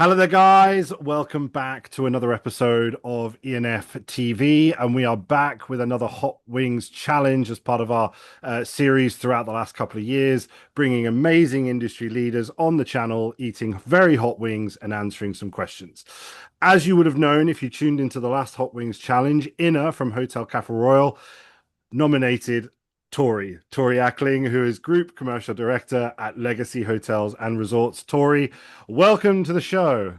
Hello there, guys. Welcome back to another episode of E&Ftv, and we are back with another Hot Wings challenge as part of our series throughout the last couple of years, bringing amazing industry leaders on the channel, eating very hot wings and answering some questions. As you would have known if you tuned into the last Hot Wings challenge, Inna from Hotel Cafe Royal nominated Tori Ackling, who is Group Commercial Director at Legacy Hotels and Resorts. Tori, welcome to the show.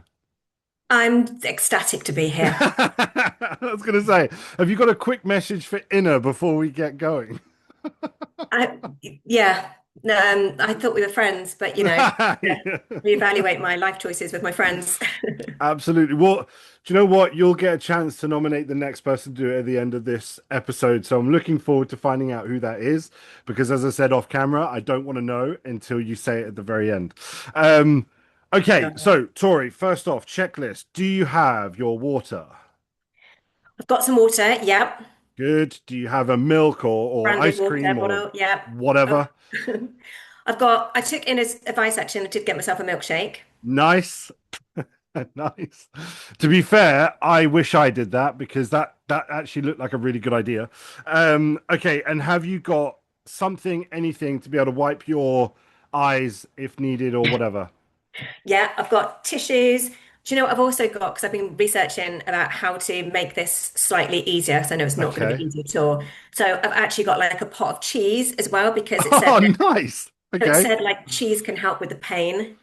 I'm ecstatic to be here. I was going to say, have you got a quick message for Inna before we get going? I, yeah, no, I thought we were friends, but yeah, reevaluate my life choices with my friends. Absolutely. Well, do you know what? You'll get a chance to nominate the next person to do it at the end of this episode. So I'm looking forward to finding out who that is, because as I said off camera, I don't want to know until you say it at the very end. Okay, Sure. so Tori, first off, checklist. Do you have your water? I've got some water. Yep. Good. Do you have a milk or Branded ice water cream or bottle. Yep. whatever? Oh. I took in his advice actually and I did get myself a milkshake. Nice. Nice. To be fair, I wish I did that because that actually looked like a really good idea. Okay, and have you got something, anything to be able to wipe your eyes if needed or whatever? Yeah, I've got tissues. Do you know what I've also got? Because I've been researching about how to make this slightly easier. So I know it's not going to be Okay. easy at all. So I've actually got like a pot of cheese as well because Oh, nice. it Okay. said like cheese can help with the pain.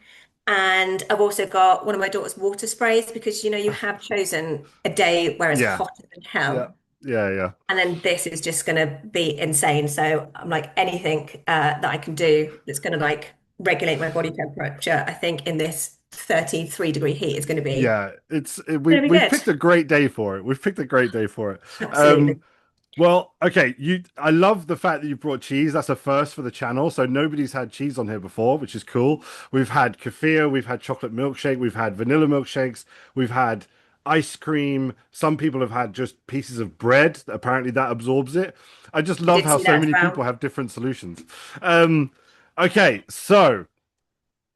And I've also got one of my daughter's water sprays because you have chosen a day where it's Yeah. hotter than Yeah. hell. Yeah. Yeah. And then this is just going to be insane. So I'm like, anything that I can do that's going to like regulate my body temperature, I think in this 33-degree heat is Yeah. going to be We've good. picked a great day for it. We've picked a great day for it. Absolutely. Well, okay, I love the fact that you brought cheese. That's a first for the channel. So nobody's had cheese on here before, which is cool. We've had kefir, we've had chocolate milkshake, we've had vanilla milkshakes, we've had ice cream. Some people have had just pieces of bread. Apparently that absorbs it. I just I love did how see so that as many people well. have different solutions. Um, okay, so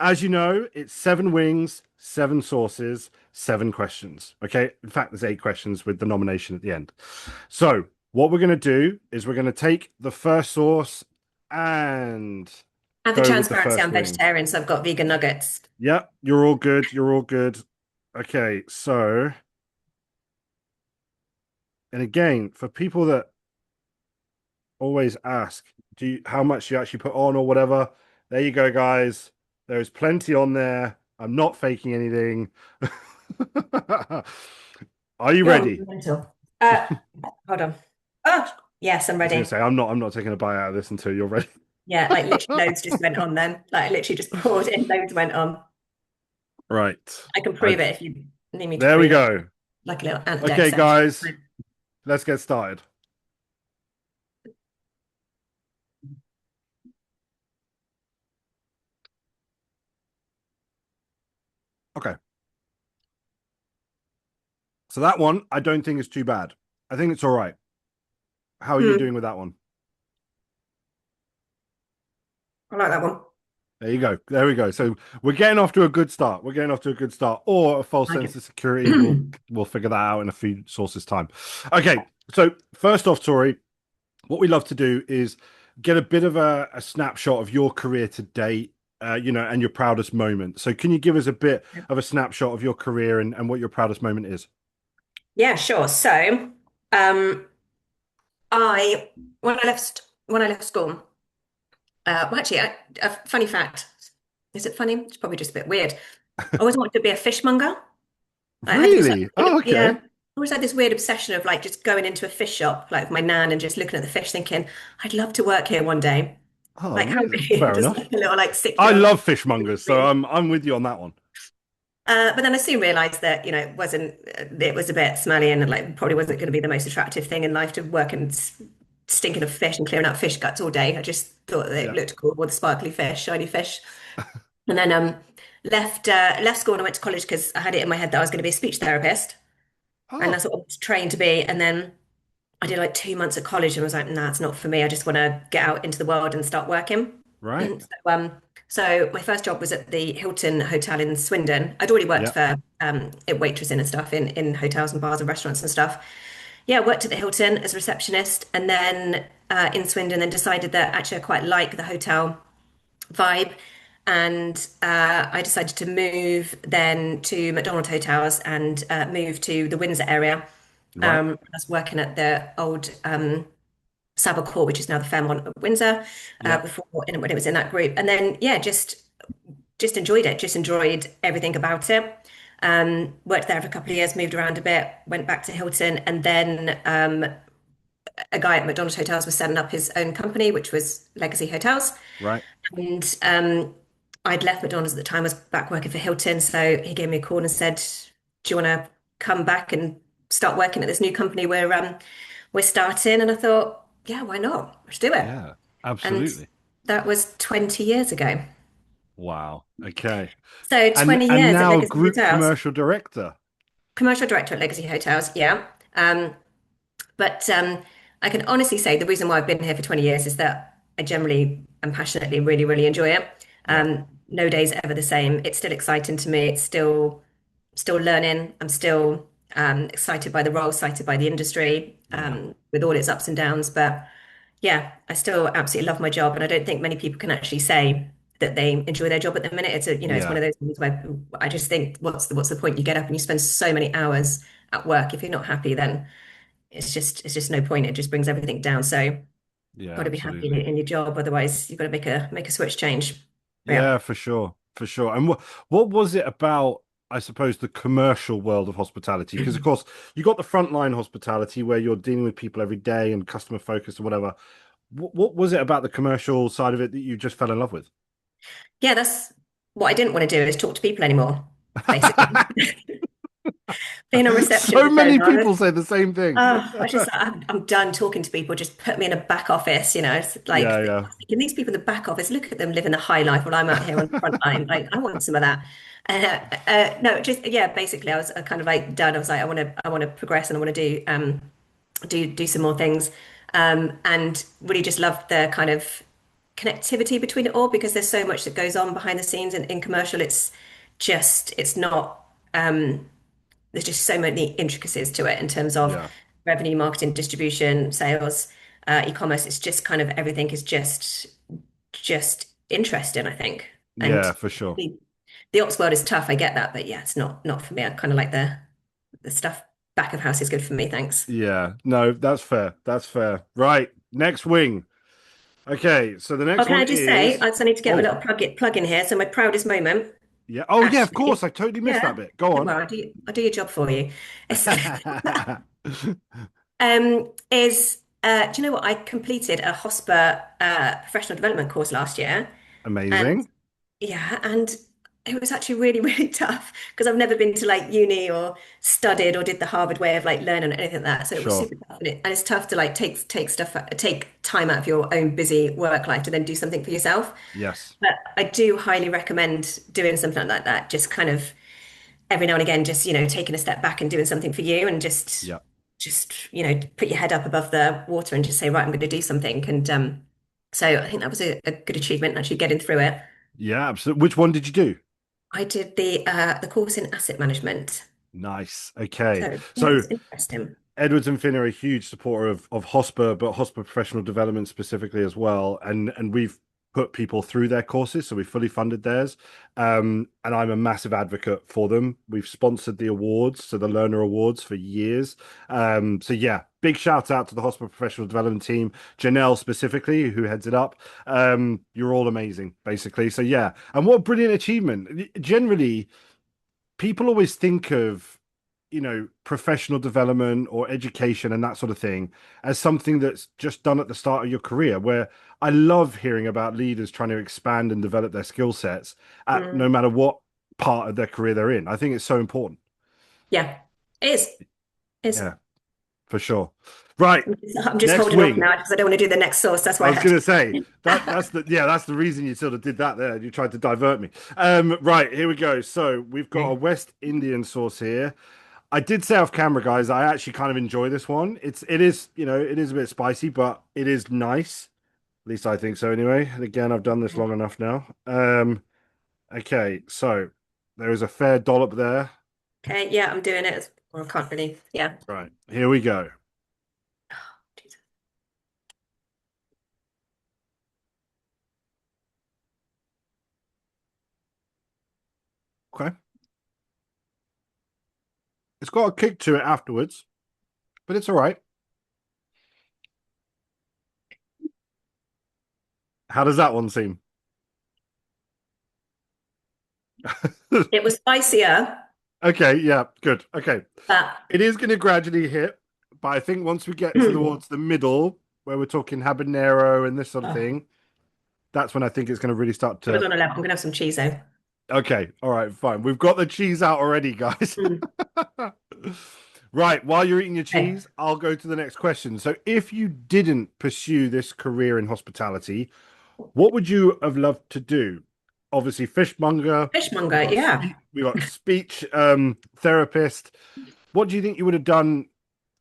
as you know, it's seven wings, seven sauces, seven questions. Okay. In fact, there's eight questions with the nomination at the end. So, what we're going to do is we're going to take the first sauce and And for go with the transparency, first I'm wing. vegetarian, so I've got vegan nuggets. Yep, you're all good. You're all good. Okay. So, and again, for people that always ask, how much you actually put on or whatever, there you go, guys. There's plenty on there. I'm not faking anything. Are you You're ready? mental. Hold on. Oh, yes, I'm I was going to ready. say I'm not taking a bite out of this until you're ready. Yeah, like literally loads just went on then. Like literally just poured in, loads went on. Right. I can I prove it if you need me to There we prove it. go. Like a little antidote Okay, session. guys, let's get started. Okay. So that one I don't think is too bad. I think it's all right. How are you Hmm, doing with that one? I like that one. There you go. There we go. So we're getting off to a good start. We're getting off to a good start. Or a false I like sense it. of security. We'll figure that out in a few sources time. Okay. So first off, Tori, what we love to do is get a bit of a snapshot of your career to date, and your proudest moment. So can you give us a bit of a snapshot of your career and what your proudest moment is? Yeah, sure. So, I when I left school, well, actually, a funny fact. Is it funny? It's probably just a bit weird. I always wanted to be a fishmonger. I had this like Really? Oh, yeah, okay. I always had this weird obsession of like just going into a fish shop like with my nan and just looking at the fish, thinking, I'd love to work here one day. Oh, Like how amazing. weird, Fair just enough. like a little like I 6 year old love fishmongers, so dream. I'm with you on that one. But then I soon realised that it wasn't. It was a bit smelly and like probably wasn't going to be the most attractive thing in life to work and stinking of fish and clearing out fish guts all day. I just thought that it Yeah. looked cool with the sparkly fish, shiny fish. And then left school and I went to college because I had it in my head that I was going to be a speech therapist, and Oh, that's what I was trained to be. And then I did like 2 months at college and was like, nah, it's not for me. I just want to get out into the world and start working. Right. So my first job was at the Hilton Hotel in Swindon. I'd already worked Yeah. for waitressing and stuff in hotels and bars and restaurants and stuff. Yeah, I worked at the Hilton as a receptionist, and then in Swindon, then decided that actually I quite like the hotel vibe. And I decided to move then to McDonald Hotels and move to the Windsor area. Right. I was working at the old Savile Court, which is now the Fairmont of Windsor, Yeah. before when it was in that group. And then yeah, just enjoyed it, just enjoyed everything about it. Worked there for a couple of years, moved around a bit, went back to Hilton, and then a guy at McDonald's Hotels was setting up his own company, which was Legacy Hotels. Right. And I'd left McDonald's at the time, I was back working for Hilton. So he gave me a call and said, do you want to come back and start working at this new company we're starting? And I thought, yeah, why not? Let's do it. Yeah. And Absolutely. that was 20 years ago. Wow. Okay. So And 20 and years at now Legacy group Hotels, commercial director. commercial director at Legacy Hotels, yeah. But I can honestly say the reason why I've been here for 20 years is that I generally and passionately really, really enjoy it. Yeah. No day's ever the same. It's still exciting to me. It's still learning. I'm still excited by the role, excited by the industry, Yeah. with all its ups and downs. But yeah, I still absolutely love my job, and I don't think many people can actually say that they enjoy their job at the minute. It's one Yeah. of those things where I just think, what's the point? You get up and you spend so many hours at work. If you're not happy, then it's just no point. It just brings everything down. So got Yeah. to be happy Absolutely. in your job, otherwise you've got to make a switch change. Yeah. Yeah, for sure. For sure. And what was it about, I suppose, the commercial world of hospitality? Because of course, you got the frontline hospitality where you're dealing with people every day and customer focused or whatever. What was it about the commercial side of it that you just fell in love with? Yeah, that's what I didn't want to do is talk to people anymore, basically. Being on reception So was so many hard. people say the same thing. I'm done talking to people. Just put me in a back office, It's like, Yeah, can these people in the back office look at them living the high life while I'm out here on the front line? Like, I want some of that. No, just yeah. Basically, I was kind of like done. I was like, I want to progress, and I want to do some more things, and really just loved the kind of connectivity between it all because there's so much that goes on behind the scenes in commercial. It's not. There's just so many intricacies to it in terms of yeah, revenue, marketing, distribution, sales, e-commerce. It's just kind of everything is just interesting, I think. And yeah, for sure. the ops world is tough. I get that, but yeah, it's not for me. I kind of like the stuff back of house is good for me. Thanks. Yeah, no, that's fair. That's fair. Right, next wing. Okay, so the Oh, next can one I just say, is I just need to get a oh little plug in here. So my proudest moment, yeah, oh yeah, of course. actually, I totally missed that yeah. bit. Go on. Well, I'll do your job for you. It's, is do you know what? I completed a HOSPA professional development course last year, and Amazing. yeah, and it was actually really, really tough because I've never been to like uni or studied or did the Harvard way of like learning or anything like that. So it was Sure. super tough, and it's tough to like take time out of your own busy work life to then do something for yourself. Yes. But I do highly recommend doing something like that. Just kind of every now and again, just taking a step back and doing something for you, and Yeah. just put your head up above the water and just say, right, I'm going to do something. And so I think that was a good achievement, actually getting through it. Yeah, absolutely. Which one did you do? I did the course in asset management. Nice. Okay. So yeah, it So was interesting. Edwards and Finn are a huge supporter of HOSPA, but HOSPA professional development specifically as well. And we've put people through their courses, so we fully funded theirs. And I'm a massive advocate for them. We've sponsored the awards, so the learner awards for years. So yeah, big shout out to the HOSPA professional development team, Janelle specifically, who heads it up. You're all amazing, basically. So yeah, and what a brilliant achievement. Generally, people always think of professional development or education and that sort of thing as something that's just done at the start of your career, where I love hearing about leaders trying to expand and develop their skill sets at no Mm, matter what part of their career they're in. I think it's so important. yeah, it is. It's. Yeah, for sure. Right, I'm just next holding off wing. now because I don't want to do the next source. That's I why I was had going to. to say that's the reason you sort of did that there. You tried to divert me. Right, here we go. So we've got a West Indian sauce here. I did say off camera, guys, I actually kind of enjoy this one. It is, it is a bit spicy, but it is nice. At least I think so anyway. And again, I've done this long enough now. Okay, so there is a fair dollop there. Okay, yeah, I'm doing it. Or I can't really. Yeah. Right, here we go. Jesus. Okay. It's got a kick to it afterwards, but it's all right. How does that one seem? It was spicier, Okay, yeah, good. Okay. but It is going to gradually hit, but I think once we get oh, towards the middle, where we're talking habanero and this sort of thing, that's when I think it's going to really start it was to. on a level. I'm gonna have some cheese though. Okay, all right, fine. We've got the cheese out already, guys. Mm. Right, while you're eating your Okay. cheese, I'll go to the next question. So, if you didn't pursue this career in hospitality, what would you have loved to do? Obviously, fishmonger. Fishmonger, yeah. We got speech therapist. What do you think you would have done?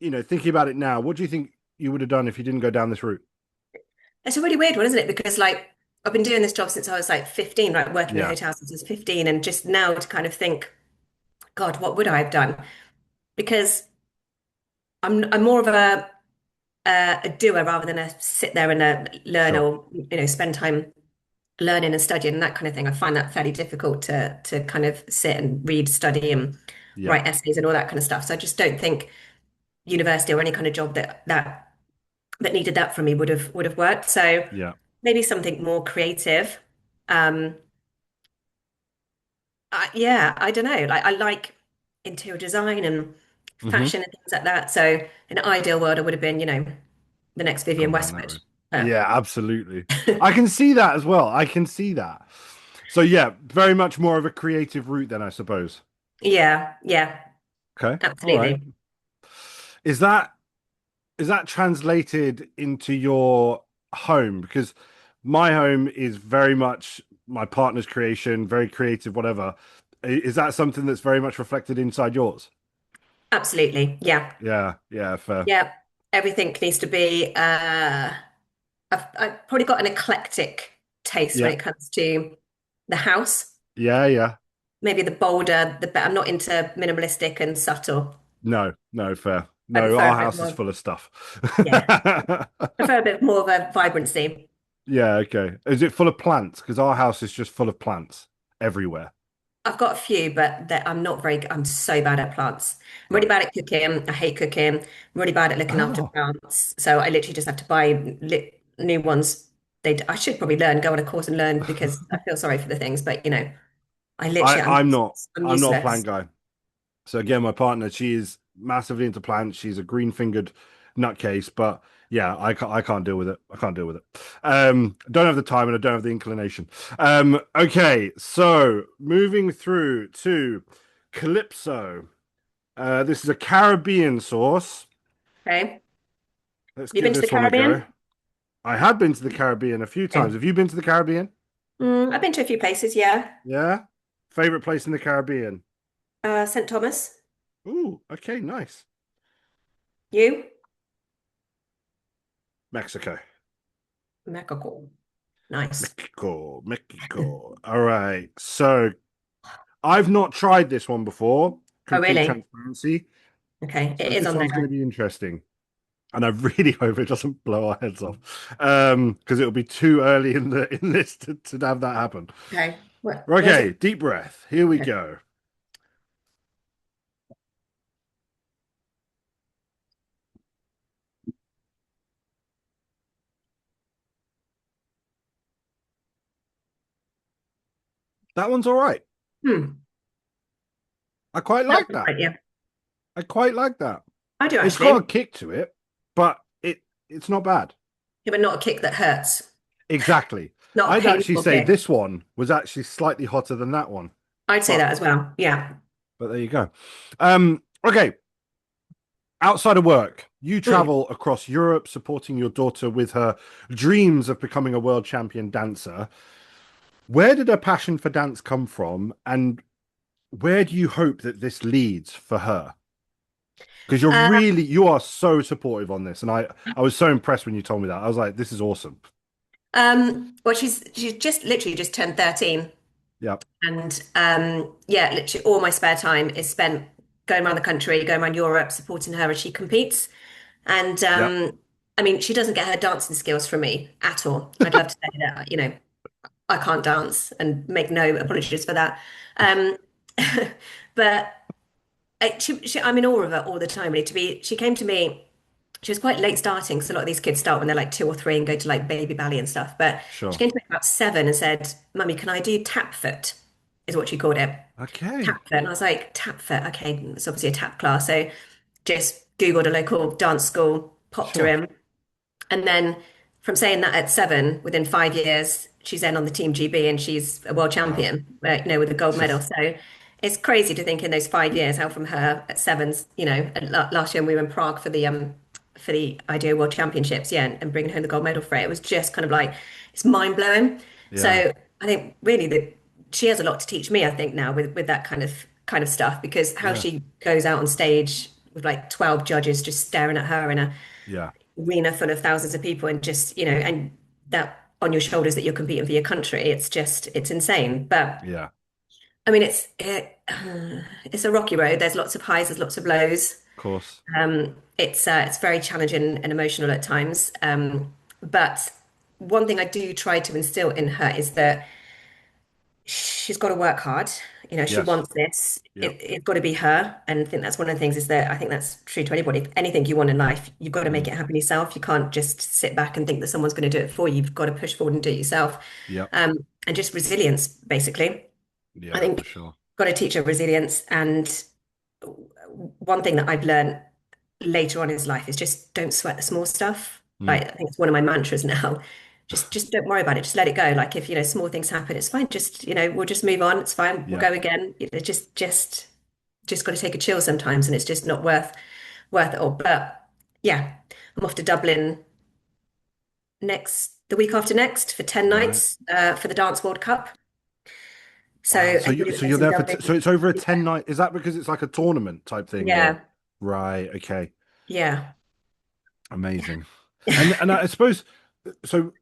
Thinking about it now, what do you think you would have done if you didn't go down this route? It's a really weird one, isn't it? Because like I've been doing this job since I was like 15, right? Working in Yeah, hotels since I was 15, and just now to kind of think, God, what would I have done? Because I'm more of a doer rather than a sit there and a learner sure. or spend time learning and studying and that kind of thing. I find that fairly difficult to kind of sit and read, study, and Yeah, write essays and all that kind of stuff. So I just don't think university or any kind of job that needed that from me would have worked. So yeah. maybe something more creative. Um, yeah, I don't know. Like I like interior design and Hmm. fashion and things like that. So in an ideal world, I would have been, the next Vivian Gone down that Westwood. route. But Yeah, absolutely. I can see that as well. I can see that. So yeah, very much more of a creative route then, I suppose. yeah, yeah, Okay. All right. absolutely. Is that translated into your home? Because my home is very much my partner's creation, very creative, whatever. Is that something that's very much reflected inside yours? Absolutely. Yeah. Yeah, yeah, fair. Yeah. Everything needs to be I've probably got an eclectic taste when Yeah, it comes to the house. yeah, yeah. Maybe the bolder, the better. I'm not into minimalistic and subtle. No, no, fair. I No, prefer our a bit house is more, full of stuff. yeah, prefer a bit more of a vibrancy. Yeah, okay. Is it full of plants? Because our house is just full of plants everywhere. I've got a few, but I'm so bad at plants. I'm really Right. bad at cooking. I hate cooking. I'm really bad at looking after Oh. plants. So I literally just have to buy new ones. I should probably go on a course and learn because I feel sorry for the things, but I I, literally, I'm not. I'm I'm not a plant useless. guy. So again, my partner, she is massively into plants. She's a green-fingered nutcase, but yeah, I can't deal with it. I can't deal with it. Don't have the time and I don't have the inclination. Okay, so moving through to Calypso. This is a Caribbean sauce. Okay. Have Let's you give been to the this one a go. Caribbean? I have been to the Caribbean a few times. Okay. Have you been to the Caribbean? I've been to a few places, yeah. Yeah. Favorite place in the Caribbean? St. Thomas. Ooh, okay, nice. You? Mexico. Mexico. Nice. Mexico, Mexico. All right. So I've not tried this one before. Oh, Complete really? transparency. Okay. So It is this on one's going to there. be interesting. And I really hope it doesn't blow our heads off. Because it'll be too early in this to have that happen. Okay. Where's Okay, it? deep breath. Here we Okay. go. That one's all right. Hmm. I quite That's like that. right, yeah. I quite like that. I do It's got a actually. kick to it, but it's not bad. Yeah, but not a kick that hurts. Exactly. Not a I'd actually painful say kick. this one was actually slightly hotter than that one. I'd say But that as well. Yeah. there you go. Okay. Outside of work, you Hmm. travel across Europe supporting your daughter with her dreams of becoming a world champion dancer. Where did her passion for dance come from, and where do you hope that this leads for her? Because Uh, you are so supportive on this, and I was so impressed when you told me that. I was like, this is awesome. Well, she's just literally just turned 13. Yep. And yeah, literally all my spare time is spent going around the country, going around Europe, supporting her as she competes. And Yep. I mean, she doesn't get her dancing skills from me at all. I'd love to say that, I can't dance and make no apologies for that. Um, but I'm in awe of her all the time. Really, she came to me. She was quite late starting, because a lot of these kids start when they're like 2 or 3 and go to like baby ballet and stuff. But she Sure. came to me about 7 and said, "Mummy, can I do tap foot?" Is what she called it. Okay. Tap foot. And I was like, tap foot. Okay, it's obviously a tap class. So just Googled a local dance school, popped her Sure. in. And then from saying that at 7, within 5 years, she's then on the Team GB and she's a world Wow. champion, with a gold medal. So it's crazy to think in those 5 years how from her at sevens, and last year when we were in Prague for the IDEO World Championships, yeah, and bringing home the gold medal for it, it was just kind of like it's mind blowing. Yeah. So I think really that she has a lot to teach me, I think now with that kind of stuff, because how Yeah. she goes out on stage with like 12 judges just staring at her in a Yeah. arena full of thousands of people, and just and that on your shoulders, that you're competing for your country, it's insane. But Yeah. I mean, it's a rocky road. There's lots of highs, there's lots of lows. Of course. It's very challenging and emotional at times. But one thing I do try to instill in her is that she's got to work hard. She Yes. wants this. Yep. It's got to be her. And I think that's one of the things, is that I think that's true to anybody. If anything you want in life, you've got to make Mm. it happen yourself. You can't just sit back and think that someone's going to do it for you. You've got to push forward and do it yourself. Yep. And just resilience, basically. I Yeah, for think sure. got to teach her resilience. And one thing that I've learned later on in his life is just don't sweat the small stuff. Mm. Like, I think it's one of my mantras now. Just don't worry about it. Just let it go. Like, if small things happen, it's fine. Just we'll just move on. It's fine. We'll Yeah. go again. Just got to take a chill sometimes, and it's just not worth it all. But yeah, I'm off to Dublin the week after next for 10 Right. nights for the Dance World Cup. So Wow. anybody So you're that's in there for Dublin, so it's over a yeah, 10 night. Is that because it's like a tournament type thing or yeah, right, okay. yeah. Amazing. And I suppose so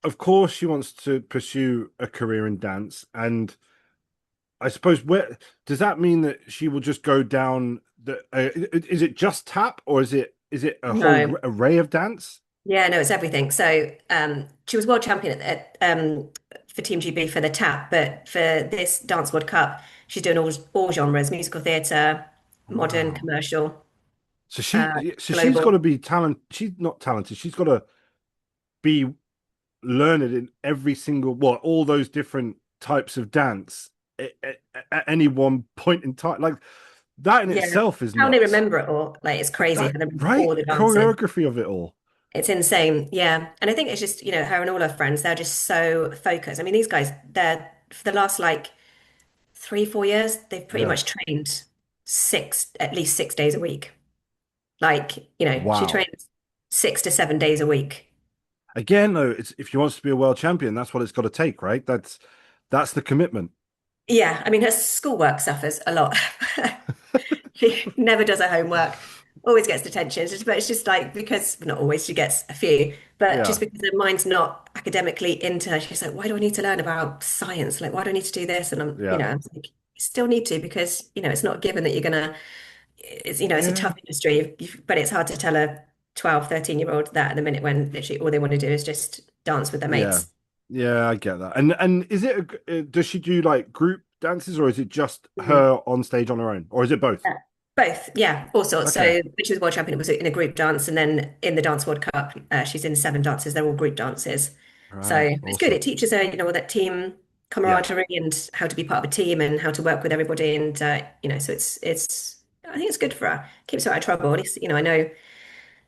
of course she wants to pursue a career in dance, and I suppose where does that mean that she will just go down the is it just tap, or is it a whole No. array of dance? Yeah, no, it's everything. So she was world champion for Team GB for the tap, but for this Dance World Cup, she's doing all genres: musical theatre, modern, Wow. commercial, So uh, she's got to global. be talent. She's not talented. She's got to be learned in every single all those different types of dance at any one point in time. Like that in Yeah, itself is how they nuts. remember it all, like it's crazy That for them, right all the dancing. choreography of it all. It's insane. Yeah, and I think it's just her and all her friends. They're just so focused. I mean, these guys, they're for the last like 3, 4 years, they've pretty Yeah. much trained at least 6 days a week. Like, she Wow. trains 6 to 7 days a week. Again, though, it's if she wants to be a world champion, that's what it's got to take, right? That's the commitment. Yeah, I mean, her schoolwork suffers a lot. She never does her homework, always gets detention. But it's just like, because not always, she gets a few, but just Yeah. because her mind's not academically into her, she's like, why do I need to learn about science? Like, why do I need to do this? And Yeah. I'm like, you still need to, because, it's not a given that you're gonna, it's a Yeah. tough industry, but it's hard to tell a 12, 13-year-old that at the minute when literally all they want to do is just dance with their Yeah. mates. Yeah, I get that. And is does she do like group dances, or is it just Mhm. her on stage on her own, or is it both? Yeah. Both, yeah, all sorts. Okay. So, which was world champion was in a group dance, and then in the Dance World Cup, she's in 7 dances. They're all group dances. So Right. it's good. Awesome. It teaches her, all that team Yeah. camaraderie and how to be part of a team and how to work with everybody. And so it's. I think it's good for her. Keeps her out of trouble. At least, I know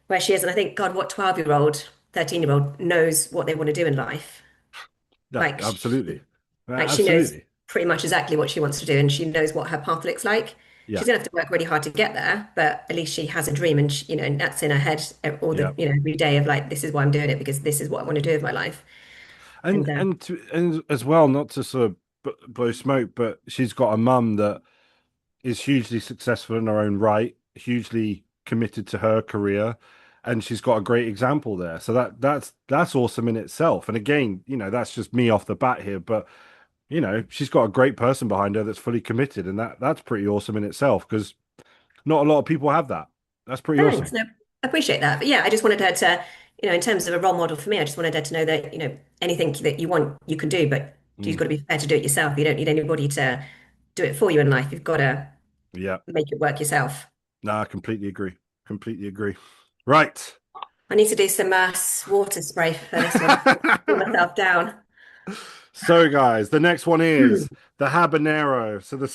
where she is, and I think, God, what 12-year-old, 13-year-old knows what they want to do in life. No, Like, absolutely. she knows Absolutely. pretty much exactly what she wants to do, and she knows what her path looks like. Yeah. She's gonna have to work really hard to get there, but at least she has a dream, and and that's in her head all Yeah. the every day, of like, this is why I'm doing it, because this is what I want to do with my life. And And as well, not to sort of blow smoke, but she's got a mum that is hugely successful in her own right, hugely committed to her career, and she's got a great example there. So that's awesome in itself. And again, that's just me off the bat here, but she's got a great person behind her that's fully committed, and that's pretty awesome in itself because not a lot of people have that. That's pretty Thanks. awesome. No, I appreciate that. But yeah, I just wanted her to, in terms of a role model for me, I just wanted her to know that, anything that you want, you can do, but you've Mm, got to be prepared to do it yourself. You don't need anybody to do it for you in life. You've got to yeah, make it work yourself. no, I completely agree. Completely agree. Right. I need to do some water spray for this one. Cool myself down. So, guys, the next one Hmm. is the habanero. So the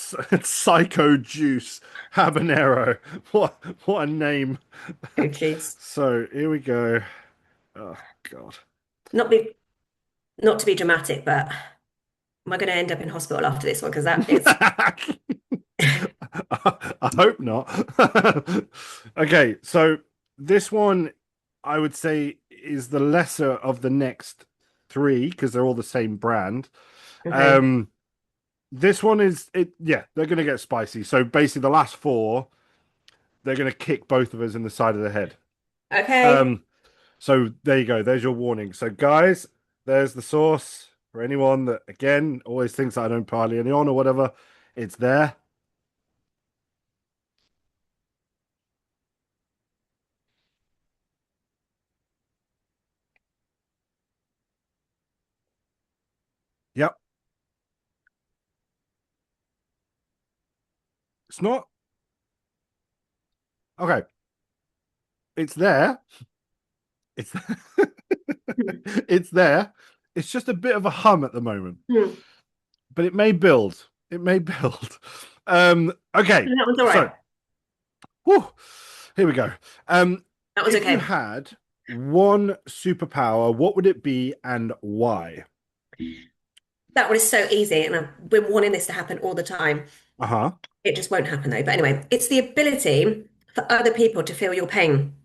psycho juice habanero. What a name. Oh, jeez. So here we go. Oh God. Not be not to be dramatic, but am I going to end up in hospital after this one? Because that is I hope not. Okay, so this one I would say is the lesser of the next three because they're all the same brand. okay. Um, this one is it. Yeah, they're gonna get spicy. So basically, the last four, they're gonna kick both of us in the side of the head. Okay. Um, so there you go. There's your warning. So guys, there's the sauce for anyone that again always thinks that I don't pile any on or whatever. It's there. Yep. It's not okay. It's there. It's it's there. It's just a bit of a hum at the moment, Hmm. but it may build. It may build. Okay. That one's all So, right. whew, here we go. Um, That one's if you okay. had one superpower, what would it be and why? That one is so easy, and I've been wanting this to happen all the time. Uh-huh. It just won't happen though. But anyway, it's the ability for other people to feel your pain.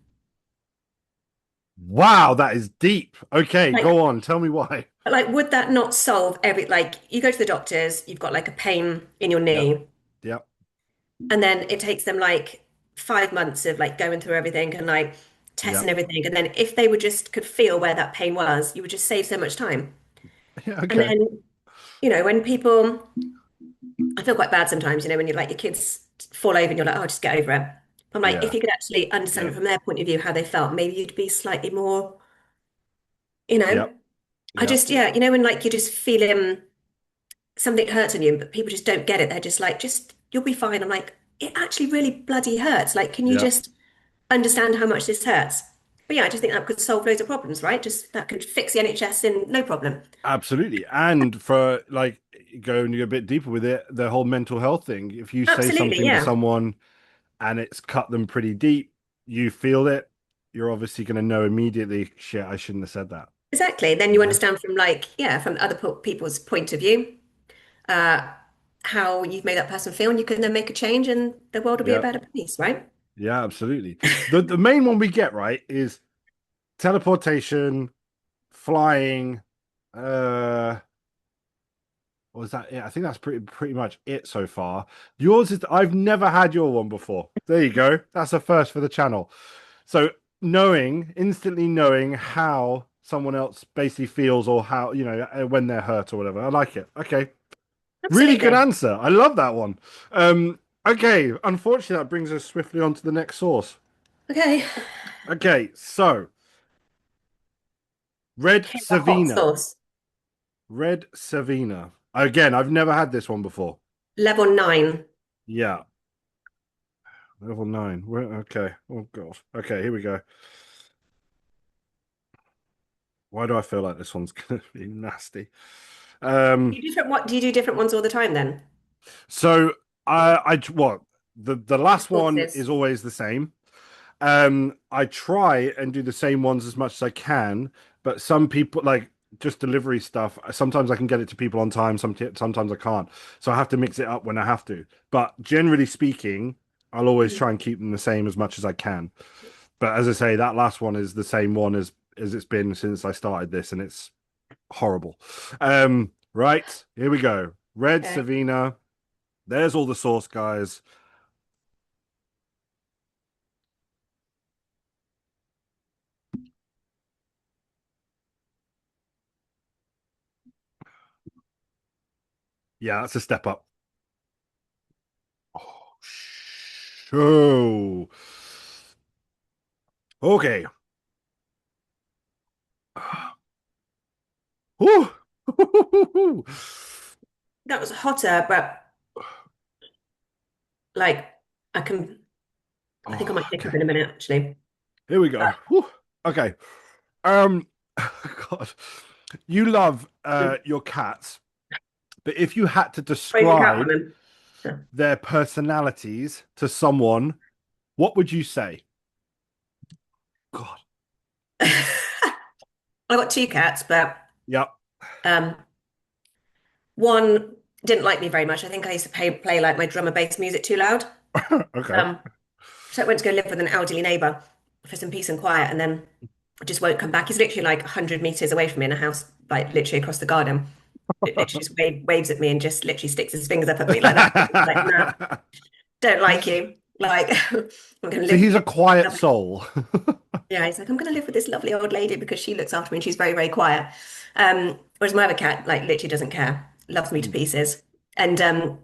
Wow, that is deep. Okay, Like, go on. Tell me why. would that not solve like, you go to the doctors, you've got like a pain in your Yep. knee, Yep. and then it takes them like 5 months of like going through everything and like testing Yep. everything. And then if they would just could feel where that pain was, you would just save so much time. Yeah, And okay. then, when people, I feel quite bad sometimes, when you like your kids fall over and you're like, oh, just get over it. I'm like, if Yeah. you could actually understand it Yep. from their point of view, how they felt, maybe you'd be slightly more, you know, Yep. I Yep. just, yeah, when like you're just feeling something hurts on you, but people just don't get it. They're just like, just, you'll be fine. I'm like, it actually really bloody hurts. Like, can you Yep. just understand how much this hurts? But yeah, I just think that could solve loads of problems, right? Just that could fix the NHS in no problem. Absolutely. And for like going a bit deeper with it, the whole mental health thing, if you say Absolutely, something to yeah. someone and it's cut them pretty deep, you feel it, you're obviously going to know immediately, shit, I shouldn't have said that. Exactly. Then you Yeah. understand from like, yeah, from other people's point of view, uh, how you've made that person feel, and you can then make a change, and the world will be a Yeah. better place, right? Yeah, absolutely. The main one we get right is teleportation, flying, uh was that it? I think that's pretty much it so far. Yours is I've never had your one before. There you go. That's a first for the channel. So instantly knowing how someone else basically feels or how, when they're hurt or whatever. I like it. Okay. Really good Absolutely. answer. I love that one. Okay. Unfortunately, that brings us swiftly on to the next source. Okay. Okay. So, Red Okay, the hot Savina. sauce. Red Savina. Again, I've never had this one before. Level 9. Yeah. Level 9. Okay. Oh, God. Okay. Here we go. Why do I feel like this one's going to be nasty? Um, Do you do different ones all the time then? so what the last one Sauces. is always the same. I try and do the same ones as much as I can, but some people like just delivery stuff. Sometimes I can get it to people on time. Sometimes I can't. So I have to mix it up when I have to. But generally speaking, I'll always Mhm. try and keep them the same as much as I can. But as I say, that last one is the same one as it's been since I started this, and it's horrible. Right, here we go. Red Okay. Savina. There's all the sauce, guys. Yeah, that's a step up. Oh, so okay. Whew. That was hotter, but like I can, I think I Oh, might pick up okay. in a minute actually. Here we go. Whew. Okay. Um, God, you love your cats, but if you had to Raising cat describe woman. their personalities to someone, what would you say? God. I got two cats, but Yep. um, one didn't like me very much. I think I used to play like my drum and bass music too loud. Okay. Um, so I went to go live with an elderly neighbour for some peace and quiet, and then just won't come back. He's literally like 100 meters away from me in a house, like literally across the garden. It literally just waves at me and just literally sticks his fingers up at me like that. Like, nah, don't like you. Like, I'm going to So live. he's a Live quiet lovely. soul. Yeah, he's like, I'm going to live with this lovely old lady because she looks after me and she's very, very quiet. Whereas my other cat, like, literally doesn't care, loves me to Mm. pieces. And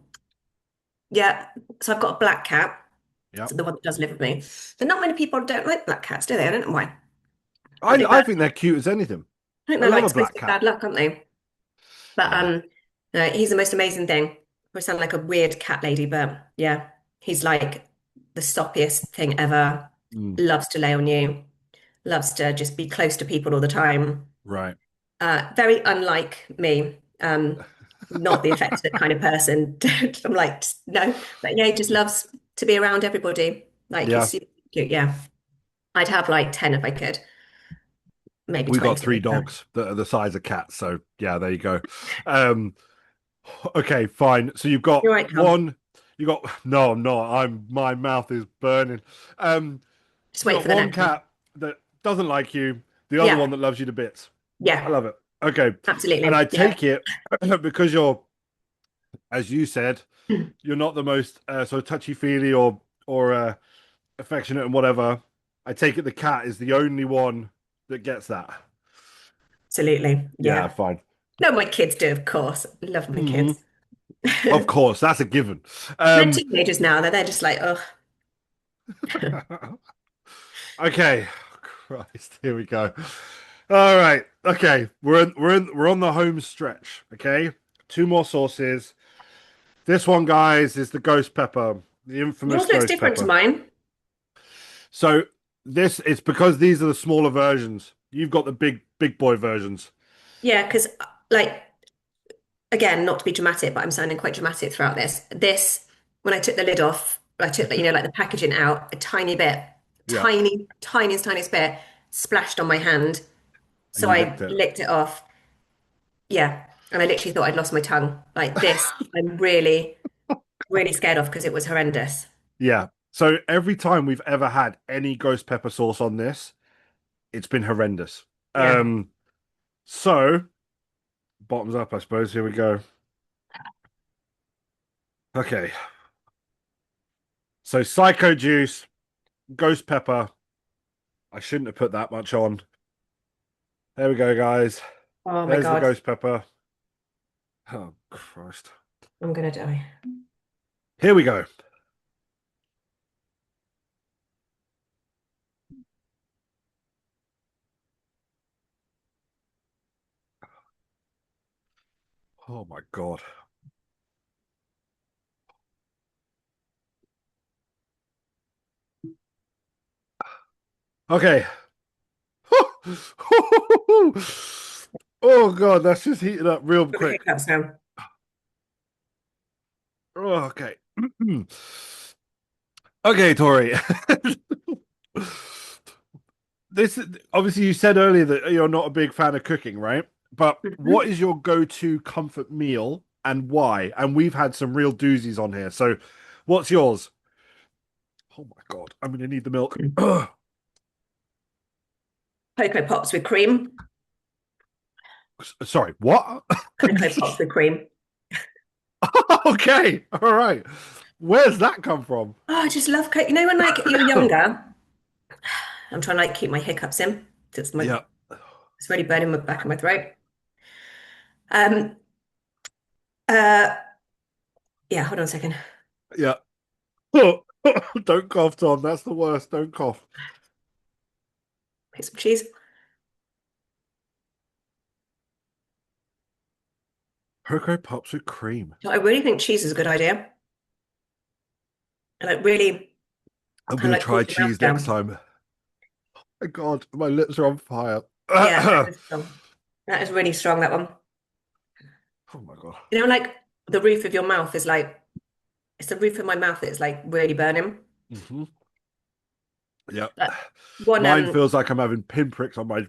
yeah, so I've got a black cat, Yep. so the one that does live with me. But not many people don't like black cats, do they? I don't know why. I But big I bad. think they're cute as anything. I think I they're love like a supposed black to be cat. bad luck, aren't they? But Yeah. no, he's the most amazing thing. I sound like a weird cat lady, but yeah, he's like the stoppiest thing ever. Mm. Loves to lay on you, loves to just be close to people all the time. Right. Very unlike me. Not the affectionate kind of person. I'm like, no, but yeah, he just loves to be around everybody. Like he's Yeah. super cute. Yeah, I'd have like 10 if I could, maybe We got 20. three dogs that are the size of cats. So yeah, there you go. Um, okay, fine. So you've got You're right, Tom. one. You got no, I'm not. My mouth is burning. Um, Just you wait got for the one next one. cat that doesn't like you, the other Yeah, one that loves you to bits. I yeah, love it. Okay. And I absolutely. Yeah. take it because you're, as you said, you're not the most sort of touchy-feely or affectionate and whatever. I take it the cat is the only one that gets that. Absolutely. Yeah, Yeah. fine. No, my kids do, of course. Love my Hmm. kids. Of They're course, that's a given. teenagers now. They're just like, oh, Okay. Christ, here we go. All right. Okay. We're on the home stretch. Okay. Two more sources. This one, guys, is the ghost pepper, the infamous yours looks ghost different to pepper. mine. So this it's because these are the smaller versions. You've got the big boy versions. Yeah, because like again, not to be dramatic, but I'm sounding quite dramatic throughout this. This, when I took the lid off, I took the, like the packaging out, a tiny bit, Yeah. tiniest bit splashed on my hand. And So you I licked it. licked it off. Yeah. And I literally thought I'd lost my tongue. Like this, I'm really, really scared of because it was horrendous. Yeah. So every time we've ever had any ghost pepper sauce on this, it's been horrendous. Yeah. Um, so bottoms up, I suppose. Here we go. Okay. So Psycho Juice, Ghost Pepper. I shouldn't have put that much on. There we go, guys. Oh my There's the God. Ghost Pepper. Oh, Christ. I'm gonna die. Here we go. Oh, my God. Okay. Oh, God. That's just heating up real Got the quick. hiccups now. Oh, okay. Okay, Tori. This obviously you said earlier that you're not a big fan of cooking, right? But what Mhm. is your go-to comfort meal and why? And we've had some real doozies on here. So what's yours? Oh my God, I'm gonna need the milk. Cocoa Pops with cream. Sorry, what? Cocoa Pops with cream. Okay, all right. Where's that come from? Oh, I just love cocoa. You know, when like you're younger, I'm trying to like keep my hiccups in. Yeah. It's really burning my back of my throat. Um, Uh, yeah, hold on a second. Yeah. Don't cough, Tom. That's the worst. Don't cough. Pick some cheese. Cocoa Pops with cream. I really think cheese is a good idea. And like really I'm kind gonna of like try cools your mouth cheese next down. time. My God, my lips are on fire. Yeah, that Oh is strong. That is really strong, that one. my God. You know, like the roof of your mouth is like, it's the roof of my mouth that's like really burning. Hmm. Yeah. Like one Mine feels like I'm having pinpricks on my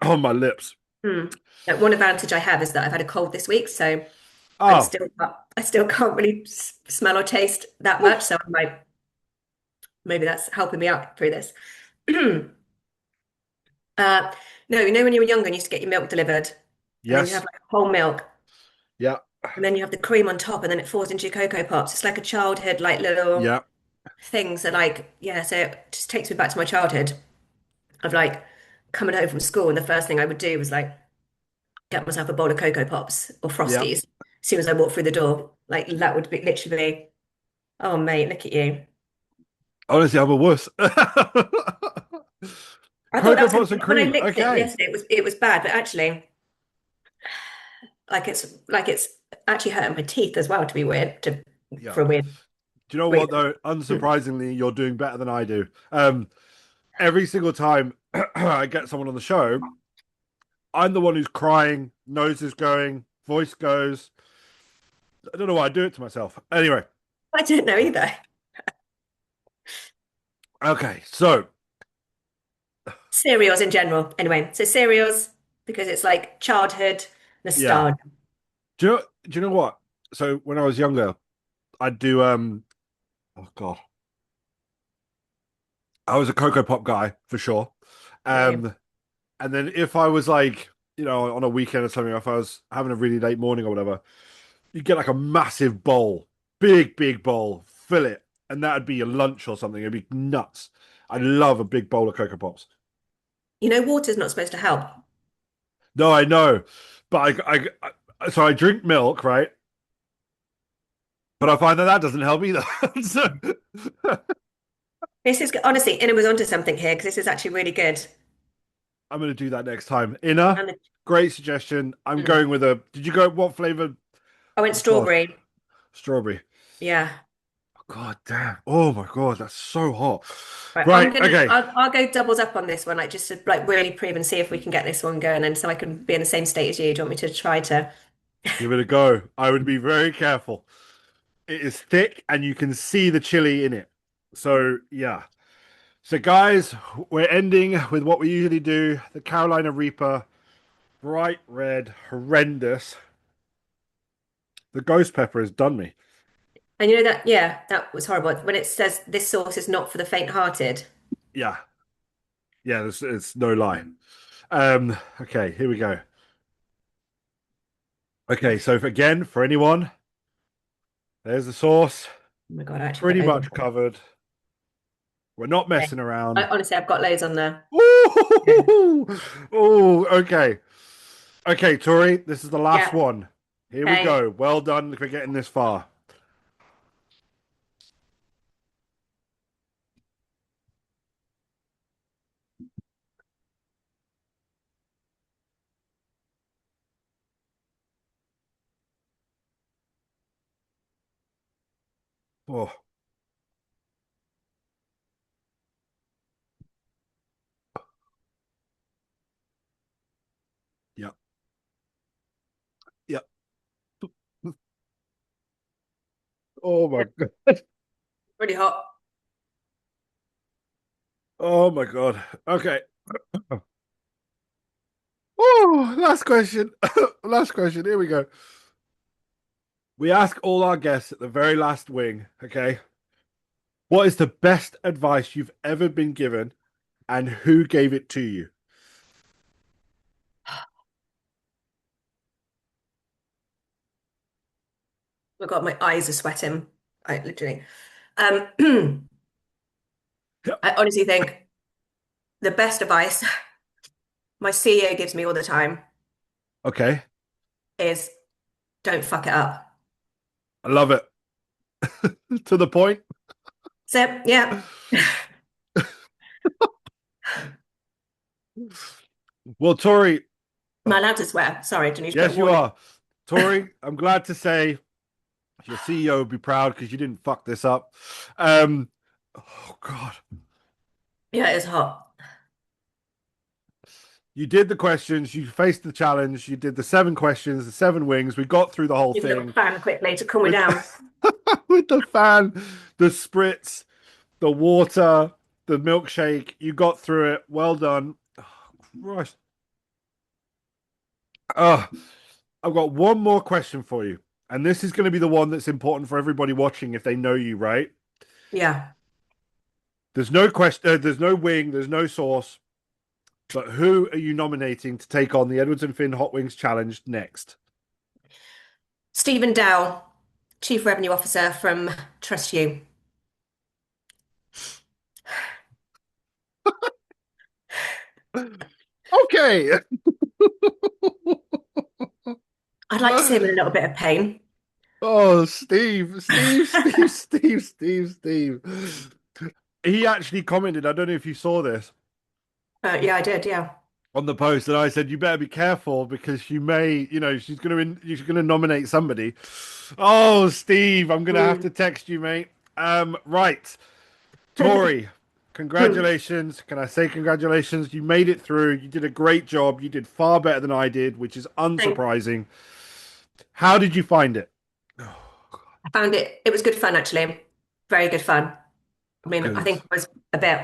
on my lips. hmm, like one advantage I have is that I've had a cold this week, so Oh, I still can't really smell or taste that much. So I'm like, maybe that's helping me out through this. Uh, no, you know when you were younger and you used to get your milk delivered, and then you have yes. like whole milk, Yeah. and then you have the cream on top, and then it falls into your Cocoa Pops. It's like a childhood, like little Yeah. things that like, yeah, so it just takes me back to my childhood of like coming home from school, and the first thing I would do was like get myself a bowl of Cocoa Pops or Yeah. Frosties as soon as I walked through the door. Like that would be literally, oh mate, look at you. Honestly, I'm a wuss. I thought that Cocoa was gonna Pops be and when I cream. licked it Okay. yesterday, it was bad, but actually like it's actually hurting my teeth as well to be weird to Yeah. for a weird Do you know reason. what though? Hmm. Unsurprisingly, you're doing better than I do. Every single time I get someone on the show, I'm the one who's crying, nose is going, voice goes. I don't know why I do it to myself. Anyway, I don't know either. okay, so Cereals in general. Anyway, so cereals because it's like childhood yeah. nostalgia. Do you know what? So when I was younger, I'd do oh God. I was a Cocoa Pop guy for sure. Okay. Um and then if I was like, on a weekend or something, if I was having a really late morning or whatever, you get like a massive bowl, big bowl, fill it, and that'd be your lunch or something. It'd be nuts. I love a big bowl of Cocoa Pops. You know, water's not supposed to help. No, I know, but so I drink milk, right? But I find that that doesn't help either. So This is honestly, Inna was onto something here because this is actually really good. I'm going to do that next time. Inner, And great suggestion. I'm mm, going with a. Did you go what flavor? I went Oh God, strawberry. strawberry. Yeah. Oh, God damn. Oh my God, that's so hot. Right. Right. Okay. I'll go doubles up on this one, like just to like really prove and see if we can get this one going and so I can be in the same state as you. Do you want me to try to? Give it a go. I would be very careful. It is thick and you can see the chili in it. So, yeah. So, guys, we're ending with what we usually do, the Carolina Reaper, bright red, horrendous. The ghost pepper has done me. And you know that, yeah, that was horrible. When it says this sauce is not for the faint-hearted. Yeah. Yeah, it's no lie. Okay, here we go. Okay, so again, for anyone, there's the sauce, Oh my God, I actually pretty put much over. covered. We're not Okay. messing around. Honestly, I've got loads on there. Yeah. Ooh, ooh, okay. Okay, Tori, this is the last Yeah. one. Here we Okay. go. Well done for getting this far. Oh, yeah, yeah. Oh my God. Really hot. Oh my God. Okay. Oh, last question. Last question. Here we go. We ask all our guests at the very last wing, okay? What is the best advice you've ever been given and who gave it to you? Oh my God, my eyes are sweating. I literally. Um, I honestly think the best advice my CEO gives me all the time Okay. is don't fuck it up. I love it. To the point. So yeah, Well, Tori, am I allowed to swear? Sorry, do you need to put a yes, you warning? are. Tori, I'm glad to say your CEO would be proud because you didn't fuck this up. Oh God. Yeah, it's hot. You did the questions, you faced the challenge, you did the 7 questions, the 7 wings. We got through the whole Need a little thing fan quickly to cool me with down. with the fan, the spritz, the water, the milkshake. You got through it. Well done. Oh, Christ. Oh, I've got one more question for you. And this is going to be the one that's important for everybody watching if they know you, right? Yeah. There's no question, there's no wing, there's no sauce. But who are you nominating to take on the Edwards and Finn Hot Wings Challenge next? Stephen Dow, Chief Revenue Officer from Trust You. Okay. I'd like to see him in a little bit of pain. Oh, Steve. He actually commented, I don't know if you saw this Yeah, I did. Yeah. on the post, and I said, you better be careful because you may, she's gonna nominate somebody. Oh, Steve, I'm gonna have to Mm. text you, mate. Right. Tori, congratulations. Can I say congratulations? You made it through. You did a great job. You did far better than I did, which is Thank unsurprising. How did you find it? I found it was good fun actually. Very good fun. I mean, I Good. think I was a bit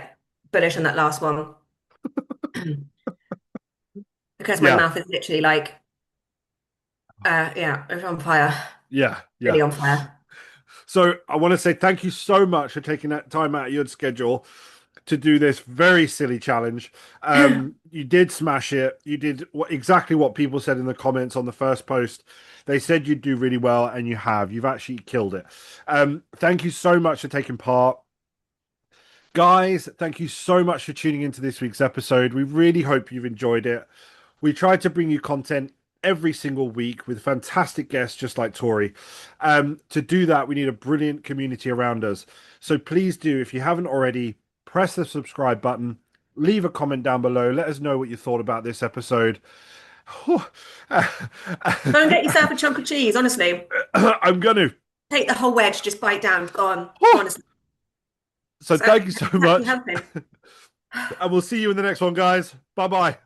bullish on that last one because my Yeah, mouth is literally like, yeah, it's on fire, yeah. really on fire. So I want to say thank you so much for taking that time out of your schedule to do this very silly challenge. You did smash it. You did exactly what people said in the comments on the first post. They said you'd do really well, and you have. You've actually killed it. Thank you so much for taking part. Guys, thank you so much for tuning into this week's episode. We really hope you've enjoyed it. We try to bring you content every single week with fantastic guests just like Tori. To do that, we need a brilliant community around us. So please do, if you haven't already, press the subscribe button, leave a comment down below, let us know what you thought about this episode. Go and get yourself a chunk of cheese, honestly. I'm going to. Take the whole wedge, just bite down. Go on, honestly. So So thank you so it's actually much. helping. And we'll see you in the next one, guys. Bye bye.